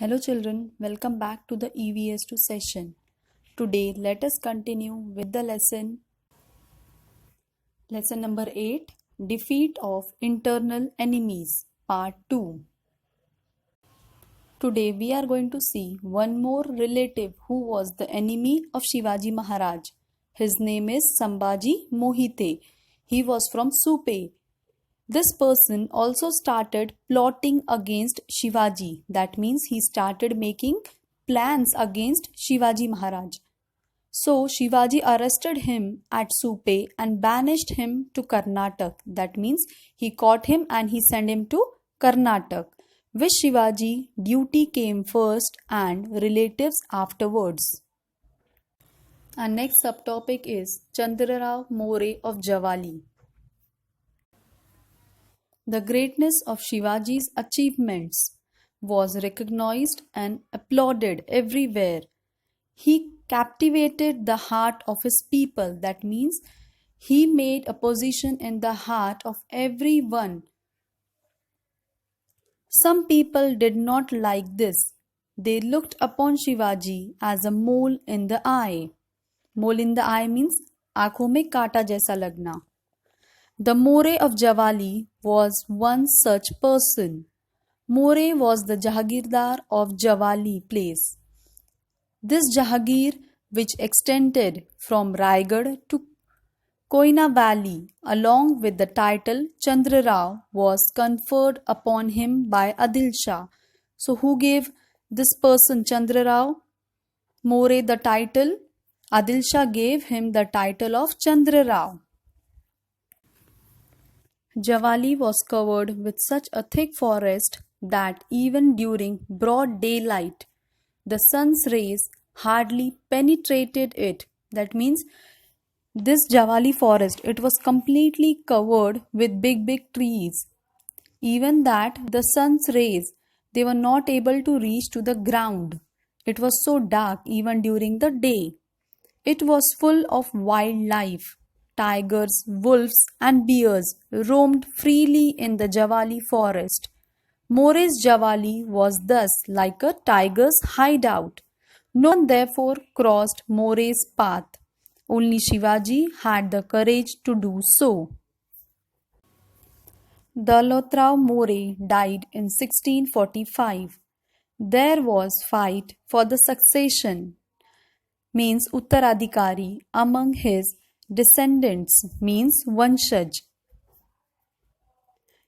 Hello children, welcome back to the EVS2 session. Today let us continue with the lesson number 8, Defeat of Internal Enemies, part 2. Today we are going to see one more relative who was the enemy of Shivaji Maharaj. His name is Sambhaji Mohite. He was from Supe. This person also started plotting against Shivaji. That means he started making plans against Shivaji Maharaj. So Shivaji arrested him at Supe and banished him to Karnataka. That means he caught him and he sent him to Karnataka. With Shivaji, duty came first and relatives afterwards. Our next subtopic is Chandrarao More of Jawali. The greatness of Shivaji's achievements was recognized and applauded everywhere. He captivated the heart of his people. That means he made a position in the heart of everyone. Some people did not like this. They looked upon Shivaji as a mole in the eye. Mole in the eye means आँखों में कांटा जैसा लगना. The More of Jawali was one such person. More was the Jahagirdar of Jawali place. This Jahagir, which extended from Raigad to Koina Valley, along with the title Chandrarao, was conferred upon him by Adil Shah. So who gave this person Chandrarao More the title? Adil Shah gave him the title of Chandrarao. Jawali was covered with such a thick forest that even during broad daylight, the sun's rays hardly penetrated it. That means this Jawali forest, it was completely covered with big trees. Even that the sun's rays, they were not able to reach to the ground. It was so dark even during the day. It was full of wildlife. Tigers, wolves and bears roamed freely in the Jawali forest. More's Jawali was thus like a tiger's hideout. No one therefore crossed More's path. Only Shivaji had the courage to do so. Dalotrao More died in 1645. There was fight for the succession, means Uttaradhikari, among his descendants, means Vanshaj.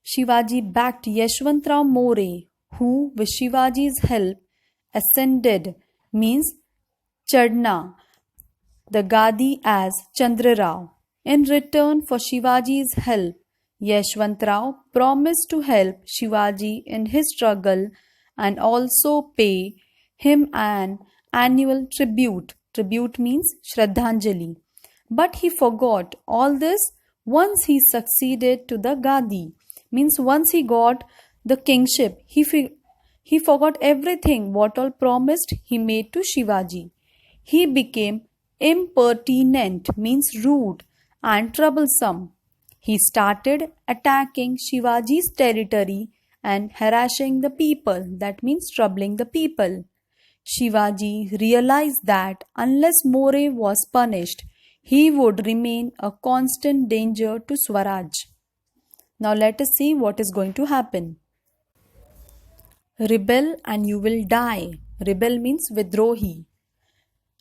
Shivaji backed Yashwantrao More, who with Shivaji's help ascended, means Chadna, the Gadi as Chandrarao. In return for Shivaji's help, Yashwantrao promised to help Shivaji in his struggle and also pay him an annual tribute. Tribute means Shraddhanjali. But he forgot all this once he succeeded to the Gadi. Means once he got the kingship, he forgot everything what all promised he made to Shivaji. He became impertinent, means rude and troublesome. He started attacking Shivaji's territory and harassing the people. That means troubling the people. Shivaji realized that unless More was punished, he would remain a constant danger to Swaraj. Now let us see what is going to happen. Rebel and you will die. Rebel means Vidrohi.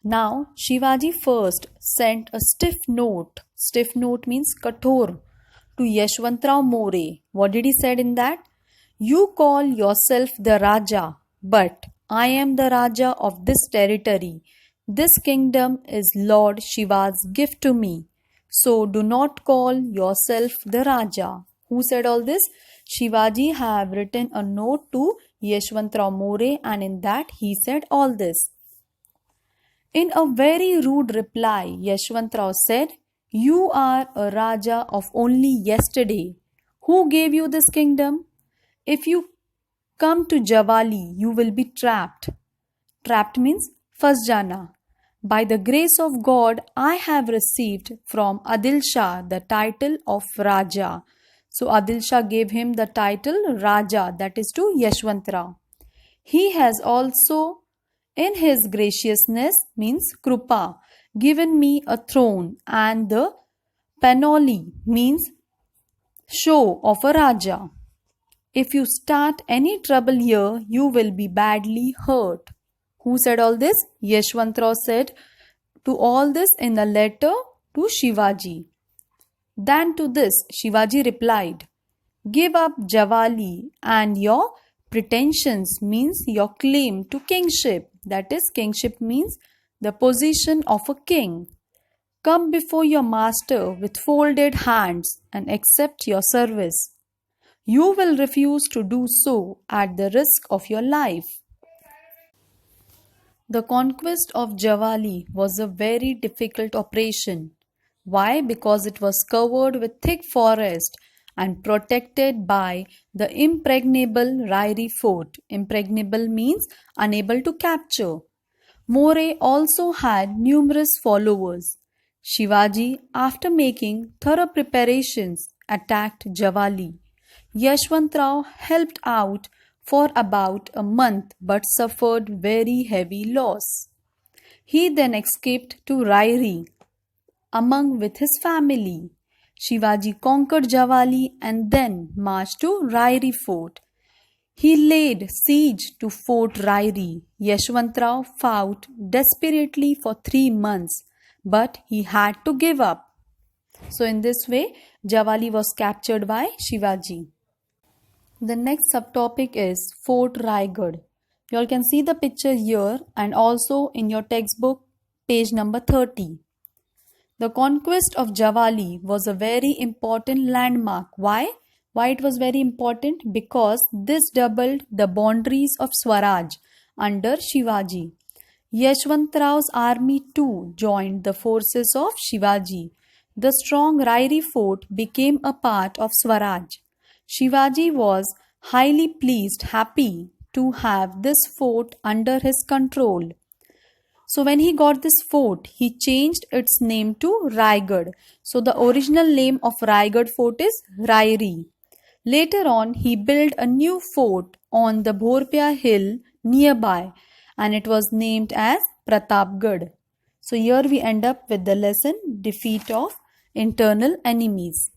Now Shivaji first sent a stiff note. Stiff note means Kathor to Yashwantrao More. What did he said in that? You call yourself the Raja, but I am the Raja of this territory. This kingdom is Lord Shiva's gift to me. So do not call yourself the Raja. Who said all this? Shivaji have written a note to Yashwantrao More and in that he said all this. In a very rude reply, Yashwantrao said, You are a Raja of only yesterday. Who gave you this kingdom? If you come to Jawali, you will be trapped. Trapped means fas jana. By the grace of God, I have received from Adil Shah the title of Raja. So Adil Shah gave him the title Raja, that is to Yashwantrao. He has also, in his graciousness, means Krupa, given me a throne, and the Panoli means show of a Raja. If you start any trouble here, you will be badly hurt. Who said all this? Yashwantrao said to all this in a letter to Shivaji. Then to this, Shivaji replied, give up Javali and your pretensions means your claim to kingship. That is, kingship means the position of a king. Come before your master with folded hands and accept your service. You will refuse to do so at the risk of your life. The conquest of Javali was a very difficult operation. Why? Because it was covered with thick forest and protected by the impregnable Rairi fort. Impregnable means unable to capture. More also had numerous followers. Shivaji, after making thorough preparations, attacked Javali. Yashwantrao helped out for about a month but suffered very heavy loss. He then escaped to Rairi among with his family. Shivaji conquered Javali and then marched to Rairi fort. He laid siege to Fort Rairi. Yashwantrao fought desperately for 3 months, but he had to give up. So in this way, Javali was captured by Shivaji. The next subtopic is Fort Raigad. You all can see the picture here and also in your textbook, page number 30. The conquest of Javali was a very important landmark. Why? Why it was very important? Because this doubled the boundaries of Swaraj under Shivaji. Yashwantrao's army too joined the forces of Shivaji. The strong Rairi fort became a part of Swaraj. Shivaji was highly pleased, happy to have this fort under his control. So when he got this fort, he changed its name to Raigad. So the original name of Raigad fort is Rairi. Later on, he built a new fort on the Bhorpia hill nearby and it was named as Pratapgarh. So here we end up with the lesson Defeat of Internal Enemies.